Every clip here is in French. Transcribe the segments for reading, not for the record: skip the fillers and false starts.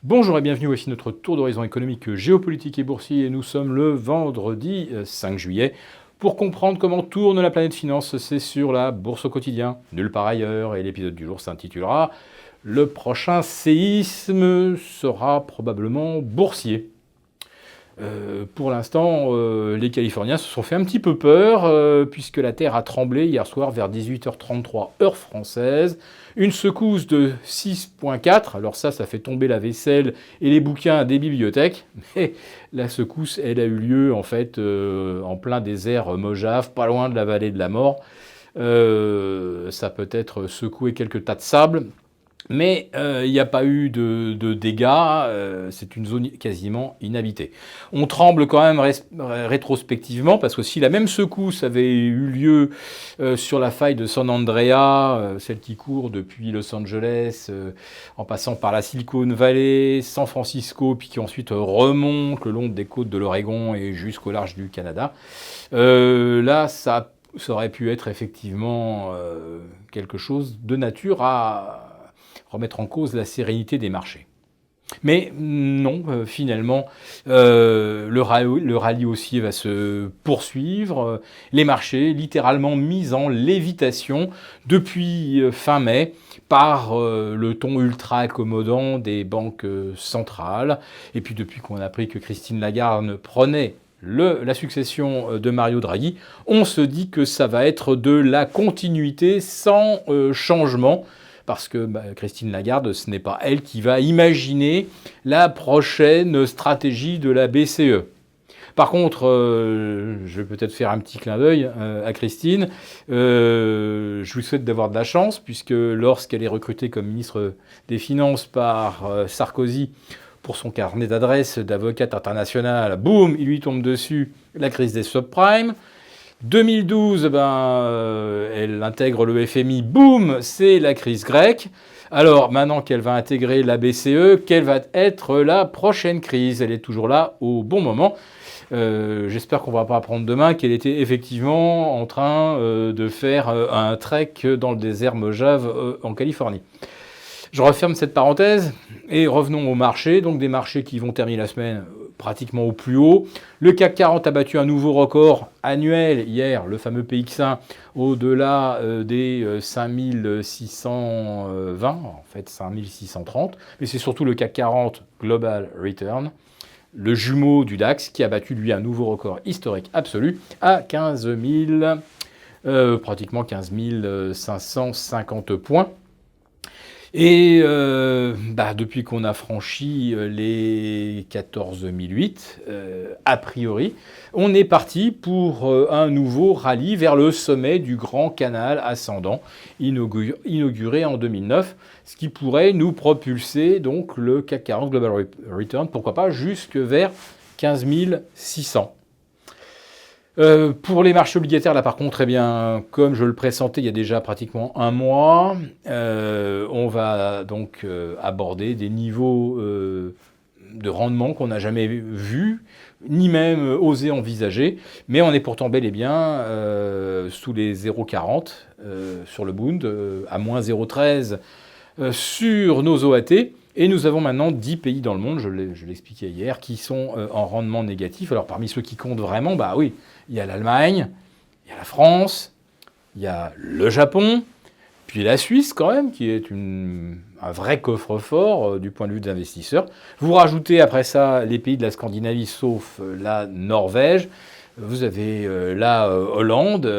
Bonjour et bienvenue, voici notre tour d'horizon économique, géopolitique et boursier. Et nous sommes le vendredi 5 juillet. Pour comprendre comment tourne la planète finance, c'est sur la bourse au quotidien, nulle part ailleurs. Et l'épisode du jour s'intitulera Le prochain séisme sera probablement boursier. Pour l'instant, les Californiens se sont fait un petit peu peur, puisque la Terre a tremblé hier soir vers 18h33 heure française. Une secousse de 6,4, alors ça fait tomber la vaisselle et les bouquins des bibliothèques. Mais la secousse, elle a eu lieu en fait en plein désert Mojave, pas loin de la vallée de la mort. Ça peut être secoué quelques tas de sable. Mais il n'y a pas eu de dégâts, c'est une zone quasiment inhabitée. On tremble quand même rétrospectivement, parce que si la même secousse avait eu lieu sur la faille de San Andreas, celle qui court depuis Los Angeles, en passant par la Silicon Valley, San Francisco, puis qui ensuite remonte le long des côtes de l'Oregon et jusqu'au large du Canada, là, ça aurait pu être effectivement quelque chose de nature à remettre en cause la sérénité des marchés. Mais non, finalement, le rallye haussier va se poursuivre. Les marchés, littéralement mis en lévitation depuis fin mai par le ton ultra accommodant des banques centrales. Et puis depuis qu'on a appris que Christine Lagarde prenait la succession de Mario Draghi, on se dit que ça va être de la continuité sans changement. Parce que Christine Lagarde, ce n'est pas elle qui va imaginer la prochaine stratégie de la BCE. Par contre, je vais peut-être faire un petit clin d'œil à Christine. Je lui souhaite d'avoir de la chance, puisque lorsqu'elle est recrutée comme ministre des Finances par Sarkozy pour son carnet d'adresses d'avocate internationale, boum, il lui tombe dessus la crise des subprimes. 2012, elle intègre le FMI, boum, c'est la crise grecque. Alors maintenant qu'elle va intégrer la BCE, quelle va être la prochaine crise? Elle est toujours là au bon moment. J'espère qu'on ne va pas apprendre demain qu'elle était effectivement en train de faire un trek dans le désert Mojave en Californie. Je referme cette parenthèse et revenons au marché. Donc des marchés qui vont terminer la semaine pratiquement au plus haut. Le CAC 40 a battu un nouveau record annuel hier, le fameux PX1, au-delà des 5620, en fait 5630. Mais c'est surtout le CAC 40 Global Return, le jumeau du DAX, qui a battu lui un nouveau record historique absolu à 15 000, pratiquement 15 550 points. Et depuis qu'on a franchi les 14 008, a priori, on est parti pour un nouveau rallye vers le sommet du grand canal ascendant inauguré en 2009, ce qui pourrait nous propulser donc le CAC 40 Global Return, pourquoi pas, jusque vers 15 600. Pour les marchés obligataires, là par contre, eh bien, comme je le pressentais il y a déjà pratiquement un mois, on va donc aborder des niveaux de rendement qu'on n'a jamais vus, ni même osé envisager, mais on est pourtant bel et bien sous les 0,40 sur le Bund, à moins 0,13 sur nos OAT. Et nous avons maintenant 10 pays dans le monde, je l'expliquais hier, qui sont en rendement négatif. Alors parmi ceux qui comptent vraiment, bah oui, il y a l'Allemagne, il y a la France, il y a le Japon, puis la Suisse quand même, qui est un vrai coffre-fort du point de vue des investisseurs. Vous rajoutez après ça les pays de la Scandinavie, sauf la Norvège. Vous avez la Hollande.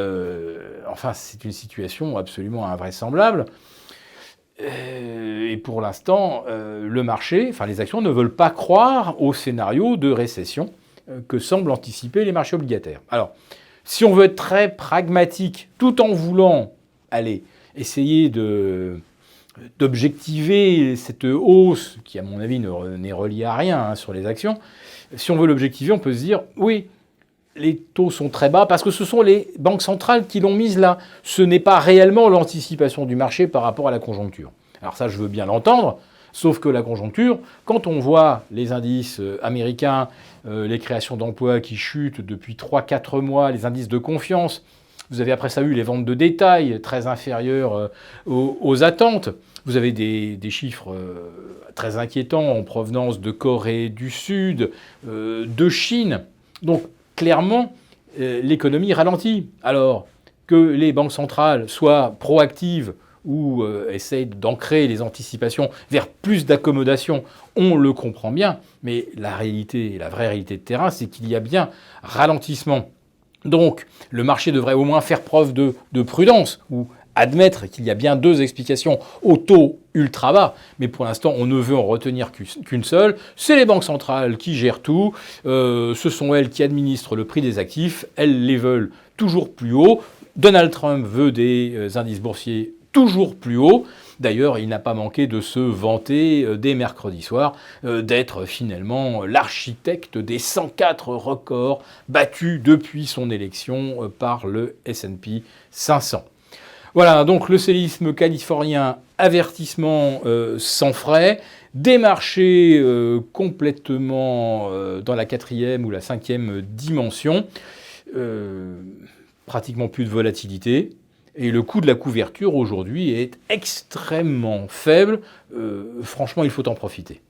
Enfin, c'est une situation absolument invraisemblable. Et pour l'instant, le marché, enfin les actions ne veulent pas croire au scénario de récession que semblent anticiper les marchés obligataires. Alors, si on veut être très pragmatique, tout en voulant, essayer d'objectiver cette hausse, qui à mon avis n'est reliée à rien sur les actions, si on veut l'objectiver, on peut se dire, oui, les taux sont très bas parce que ce sont les banques centrales qui l'ont mise là. Ce n'est pas réellement l'anticipation du marché par rapport à la conjoncture. Alors ça, je veux bien l'entendre, sauf que la conjoncture, quand on voit les indices américains, les créations d'emplois qui chutent depuis 3-4 mois, les indices de confiance Vous avez après ça eu les ventes de détail très inférieures aux attentes. Vous avez des chiffres très inquiétants en provenance de Corée du Sud, de Chine. Donc clairement, l'économie ralentit. Alors que les banques centrales soient proactives ou essayent d'ancrer les anticipations vers plus d'accommodation, on le comprend bien. Mais la réalité, la vraie réalité de terrain, c'est qu'il y a bien ralentissement. Donc le marché devrait au moins faire preuve de prudence ou admettre qu'il y a bien deux explications au taux ultra bas, mais pour l'instant on ne veut en retenir qu'une seule, c'est les banques centrales qui gèrent tout, ce sont elles qui administrent le prix des actifs, elles les veulent toujours plus haut. Donald Trump veut des indices boursiers toujours plus hauts. D'ailleurs, il n'a pas manqué de se vanter dès mercredi soir d'être finalement l'architecte des 104 records battus depuis son élection par le S&P 500. Voilà, donc le séisme californien, avertissement sans frais, des marchés complètement dans la 4e ou la 5e dimension, pratiquement plus de volatilité, et le coût de la couverture aujourd'hui est extrêmement faible. Franchement, il faut en profiter.